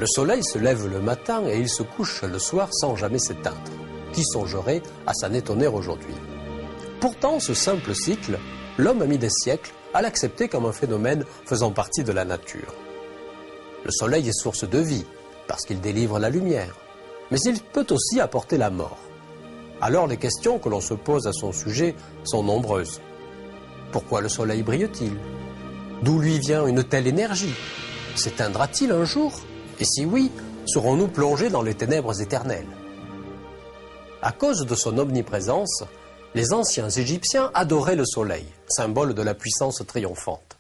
Le soleil se lève le matin et il se couche le soir sans jamais s'éteindre. Qui songerait à s'en étonner aujourd'hui? Pourtant, ce simple cycle, l'homme a mis des siècles à l'accepter comme un phénomène faisant partie de la nature. Le soleil est source de vie, parce qu'il délivre la lumière, mais il peut aussi apporter la mort. Alors les questions que l'on se pose à son sujet sont nombreuses. Pourquoi le soleil brille-t-il? D'où lui vient une telle énergie? S'éteindra-t-il un jour? Et si oui, serons-nous plongés dans les ténèbres éternelles? À cause de son omniprésence, les anciens Égyptiens adoraient le soleil, symbole de la puissance triomphante.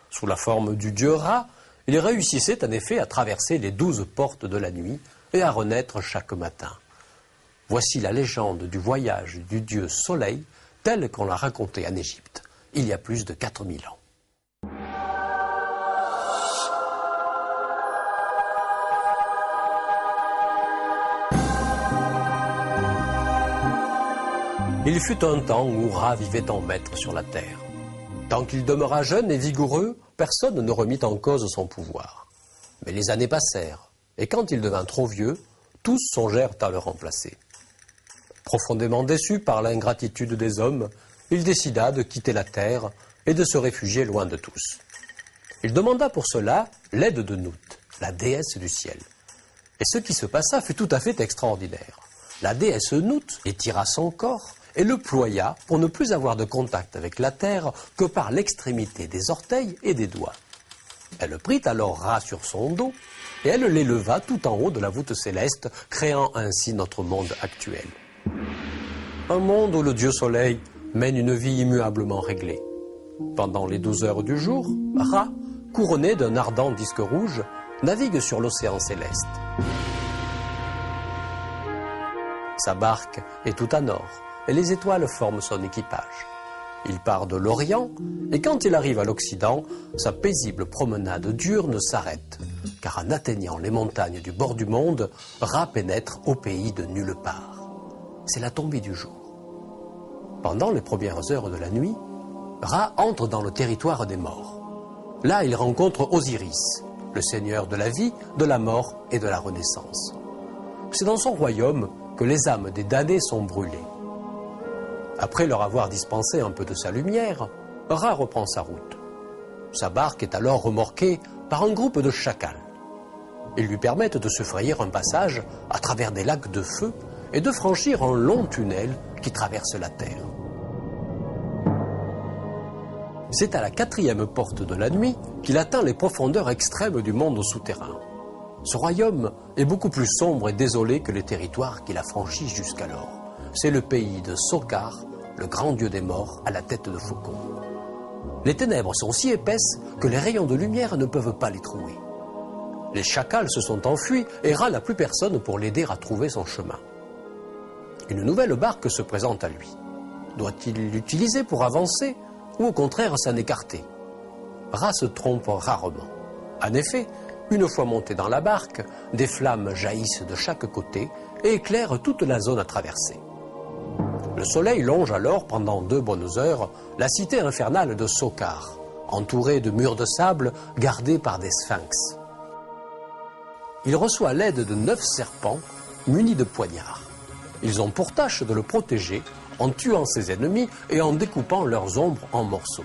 Sous la forme du dieu Ra, il réussissait en effet à traverser les 12 portes de la nuit et à renaître chaque matin. Voici la légende du voyage du dieu Soleil telle qu'on l'a racontée en Égypte, il y a plus de 4000 ans. Il fut un temps où Ra vivait en maître sur la terre. Tant qu'il demeura jeune et vigoureux, personne ne remit en cause son pouvoir. Mais les années passèrent, et quand il devint trop vieux, tous songèrent à le remplacer. Profondément déçu par l'ingratitude des hommes, il décida de quitter la terre et de se réfugier loin de tous. Il demanda pour cela l'aide de Nout, la déesse du ciel. Et ce qui se passa fut tout à fait extraordinaire. La déesse Nout étira son corps et le ploya pour ne plus avoir de contact avec la terre que par l'extrémité des orteils et des doigts. Elle prit alors Ra sur son dos et elle l'éleva tout en haut de la voûte céleste, créant ainsi notre monde actuel. Un monde où le dieu soleil mène une vie immuablement réglée. Pendant les 12 heures du jour, Ra, couronné d'un ardent disque rouge, navigue sur l'océan céleste. Sa barque est tout en or et les étoiles forment son équipage. Il part de l'Orient et quand il arrive à l'Occident, sa paisible promenade diurne s'arrête, car en atteignant les montagnes du bord du monde, Ra pénètre au pays de nulle part. C'est la tombée du jour. Pendant les premières heures de la nuit, Ra entre dans le territoire des morts. Là, il rencontre Osiris, le seigneur de la vie, de la mort et de la renaissance. C'est dans son royaume que les âmes des damnés sont brûlées. Après leur avoir dispensé un peu de sa lumière, Ra reprend sa route. Sa barque est alors remorquée par un groupe de chacals. Ils lui permettent de se frayer un passage à travers des lacs de feu et de franchir un long tunnel qui traverse la terre. C'est à la 4e porte de la nuit qu'il atteint les profondeurs extrêmes du monde souterrain. Ce royaume est beaucoup plus sombre et désolé que les territoires qu'il a franchis jusqu'alors. C'est le pays de Sokar, le grand dieu des morts à la tête de faucon. Les ténèbres sont si épaisses que les rayons de lumière ne peuvent pas les trouver. Les chacals se sont enfuis et Ra n'a plus personne pour l'aider à trouver son chemin. Une nouvelle barque se présente à lui. Doit-il l'utiliser pour avancer ou au contraire s'en écarter? Ra se trompe rarement. En effet, une fois monté dans la barque, des flammes jaillissent de chaque côté et éclairent toute la zone à traverser. Le soleil longe alors pendant 2 bonnes heures la cité infernale de Sokar, entourée de murs de sable gardés par des sphinx. Il reçoit l'aide de 9 serpents munis de poignards. Ils ont pour tâche de le protéger en tuant ses ennemis et en découpant leurs ombres en morceaux.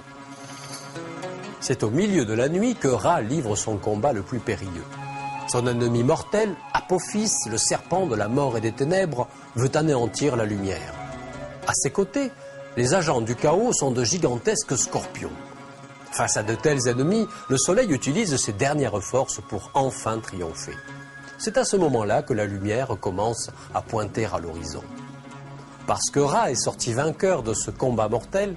C'est au milieu de la nuit que Ra livre son combat le plus périlleux. Son ennemi mortel, Apophis, le serpent de la mort et des ténèbres, veut anéantir la lumière. À ses côtés, les agents du chaos sont de gigantesques scorpions. Face à de tels ennemis, le soleil utilise ses dernières forces pour enfin triompher. C'est à ce moment-là que la lumière commence à pointer à l'horizon. Parce que Ra est sorti vainqueur de ce combat mortel,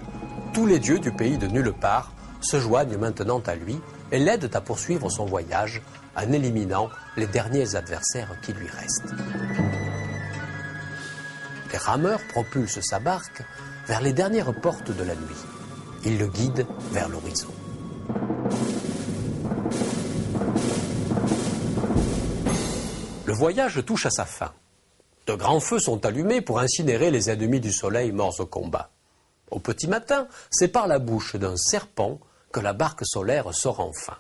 tous les dieux du pays de nulle part se joignent maintenant à lui et l'aident à poursuivre son voyage en éliminant les derniers adversaires qui lui restent. Les rameurs propulsent sa barque vers les dernières portes de la nuit. Ils le guident vers l'horizon. Le voyage touche à sa fin. De grands feux sont allumés pour incinérer les ennemis du soleil morts au combat. Au petit matin, c'est par la bouche d'un serpent que la barque solaire sort enfin.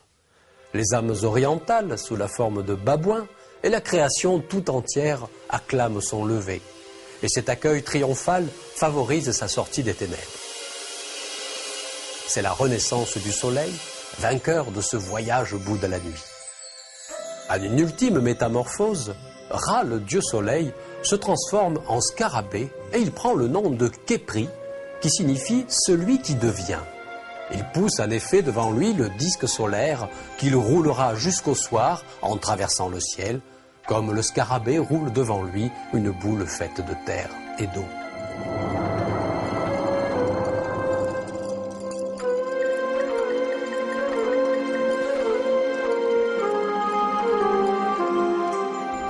les âmes orientales sous la forme de babouins, et la création tout entière acclame son lever. Et cet accueil triomphal favorise sa sortie des ténèbres. C'est la renaissance du soleil, vainqueur de ce voyage au bout de la nuit. À une ultime métamorphose, Ra, le dieu soleil, se transforme en scarabée et il prend le nom de Khepri, qui signifie celui qui devient. Il pousse en effet devant lui le disque solaire qu'il roulera jusqu'au soir en traversant le ciel, comme le scarabée roule devant lui une boule faite de terre et d'eau.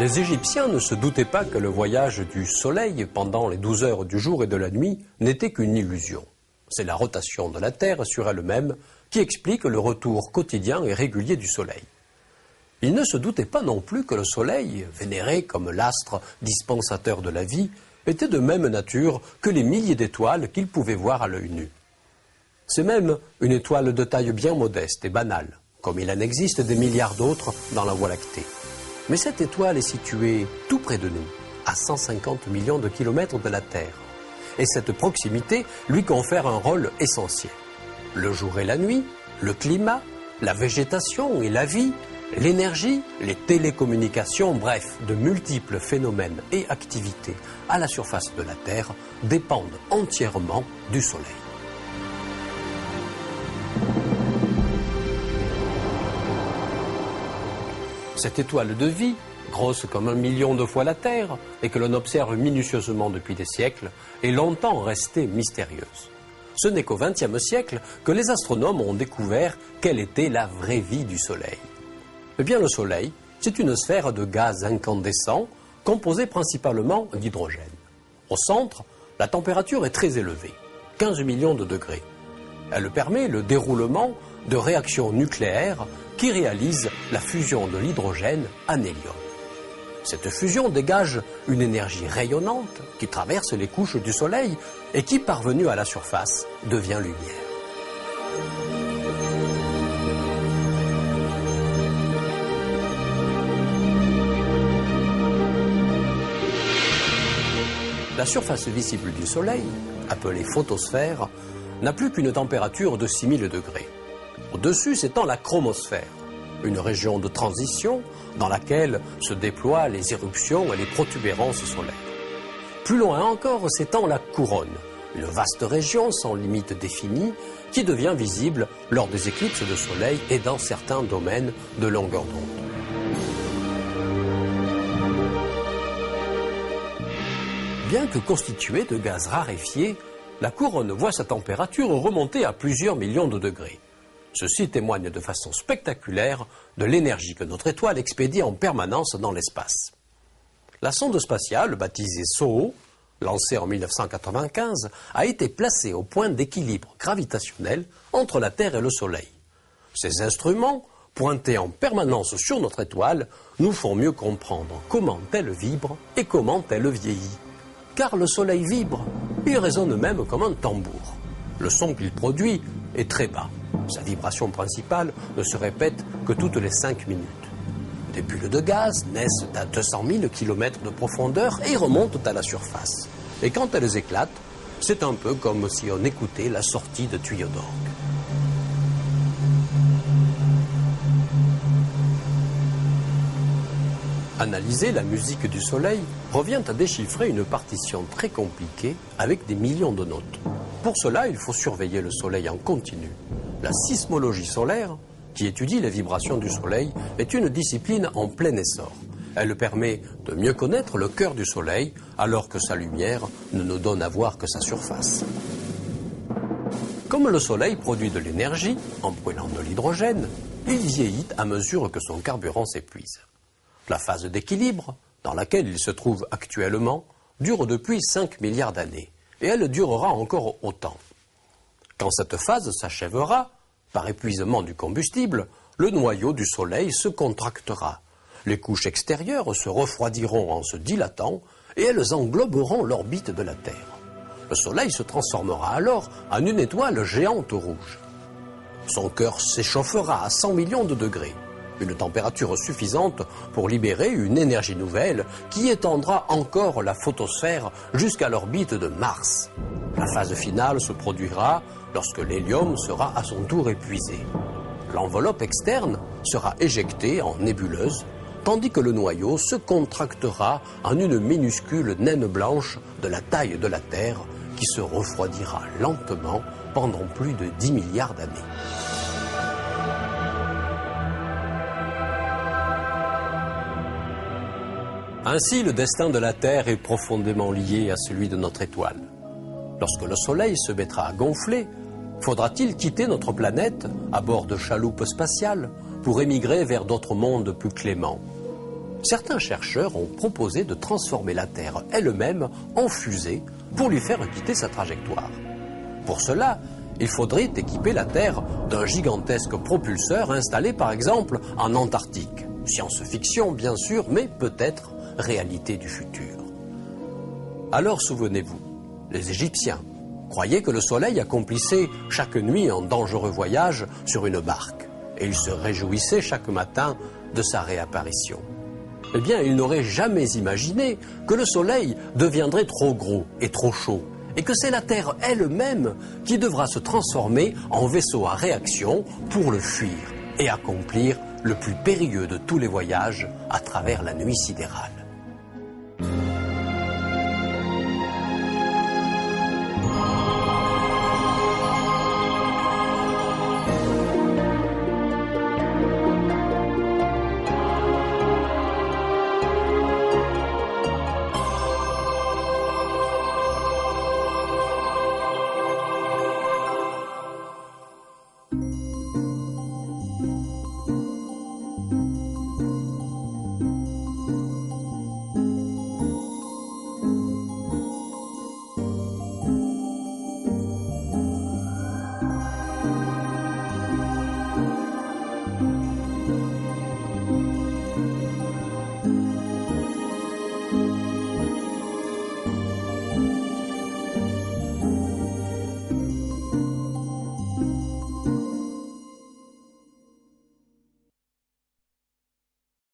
Les Égyptiens ne se doutaient pas que le voyage du soleil pendant les 12 heures du jour et de la nuit n'était qu'une illusion. C'est la rotation de la Terre sur elle-même qui explique le retour quotidien et régulier du soleil. Ils ne se doutaient pas non plus que le soleil, vénéré comme l'astre dispensateur de la vie, était de même nature que les milliers d'étoiles qu'ils pouvaient voir à l'œil nu. C'est même une étoile de taille bien modeste et banale, comme il en existe des milliards d'autres dans la Voie lactée. Mais cette étoile est située tout près de nous, à 150 millions de kilomètres de la Terre. Et cette proximité lui confère un rôle essentiel. Le jour et la nuit, le climat, la végétation et la vie, l'énergie, les télécommunications, bref, de multiples phénomènes et activités à la surface de la Terre dépendent entièrement du Soleil. Cette étoile de vie, grosse comme 1 million de fois la Terre, et que l'on observe minutieusement depuis des siècles, est longtemps restée mystérieuse. Ce n'est qu'au XXe siècle que les astronomes ont découvert quelle était la vraie vie du Soleil. Eh bien, le Soleil, c'est une sphère de gaz incandescent composée principalement d'hydrogène. Au centre, la température est très élevée, 15 millions de degrés. Elle permet le déroulement de réactions nucléaires qui réalisent la fusion de l'hydrogène en hélium. Cette fusion dégage une énergie rayonnante qui traverse les couches du Soleil et qui, parvenue à la surface, devient lumière. La surface visible du Soleil, appelée photosphère, n'a plus qu'une température de 6000 degrés. Au-dessus s'étend la chromosphère, une région de transition dans laquelle se déploient les éruptions et les protubérances solaires. Plus loin encore s'étend la couronne, une vaste région sans limite définie qui devient visible lors des éclipses de soleil et dans certains domaines de longueur d'onde. Bien que constituée de gaz raréfiés, la couronne voit sa température remonter à plusieurs millions de degrés. Ceci témoigne de façon spectaculaire de l'énergie que notre étoile expédie en permanence dans l'espace. La sonde spatiale, baptisée SOHO, lancée en 1995, a été placée au point d'équilibre gravitationnel entre la Terre et le Soleil. Ces instruments, pointés en permanence sur notre étoile, nous font mieux comprendre comment elle vibre et comment elle vieillit. Car le Soleil vibre, il résonne même comme un tambour. Le son qu'il produit est très bas. Sa vibration principale ne se répète que toutes les 5 minutes. Des bulles de gaz naissent à 200 000 km de profondeur et remontent à la surface. Et quand elles éclatent, c'est un peu comme si on écoutait la sortie de tuyaux d'orgue. Analyser la musique du Soleil revient à déchiffrer une partition très compliquée avec des millions de notes. Pour cela, il faut surveiller le Soleil en continu. La sismologie solaire, qui étudie les vibrations du Soleil, est une discipline en plein essor. Elle permet de mieux connaître le cœur du Soleil, alors que sa lumière ne nous donne à voir que sa surface. Comme le Soleil produit de l'énergie, en brûlant de l'hydrogène, il vieillit à mesure que son carburant s'épuise. La phase d'équilibre, dans laquelle il se trouve actuellement, dure depuis 5 milliards d'années, et elle durera encore autant. Quand cette phase s'achèvera, par épuisement du combustible, le noyau du Soleil se contractera. Les couches extérieures se refroidiront en se dilatant et elles engloberont l'orbite de la Terre. Le Soleil se transformera alors en une étoile géante rouge. Son cœur s'échauffera à 100 millions de degrés une température suffisante pour libérer une énergie nouvelle qui étendra encore la photosphère jusqu'à l'orbite de Mars. La phase finale se produira lorsque l'hélium sera à son tour épuisé. L'enveloppe externe sera éjectée en nébuleuse, tandis que le noyau se contractera en une minuscule naine blanche de la taille de la Terre qui se refroidira lentement pendant plus de 10 milliards d'années. Ainsi, le destin de la Terre est profondément lié à celui de notre étoile. Lorsque le Soleil se mettra à gonfler, faudra-t-il quitter notre planète à bord de chaloupes spatiales pour émigrer vers d'autres mondes plus cléments? Certains chercheurs ont proposé de transformer la Terre elle-même en fusée pour lui faire quitter sa trajectoire. Pour cela, il faudrait équiper la Terre d'un gigantesque propulseur installé par exemple en Antarctique. Science-fiction bien sûr, mais peut-être réalité du futur. Alors souvenez-vous, les Égyptiens croyaient que le Soleil accomplissait chaque nuit un dangereux voyage sur une barque et ils se réjouissaient chaque matin de sa réapparition. Eh bien, ils n'auraient jamais imaginé que le Soleil deviendrait trop gros et trop chaud et que c'est la Terre elle-même qui devra se transformer en vaisseau à réaction pour le fuir et accomplir le plus périlleux de tous les voyages à travers la nuit sidérale.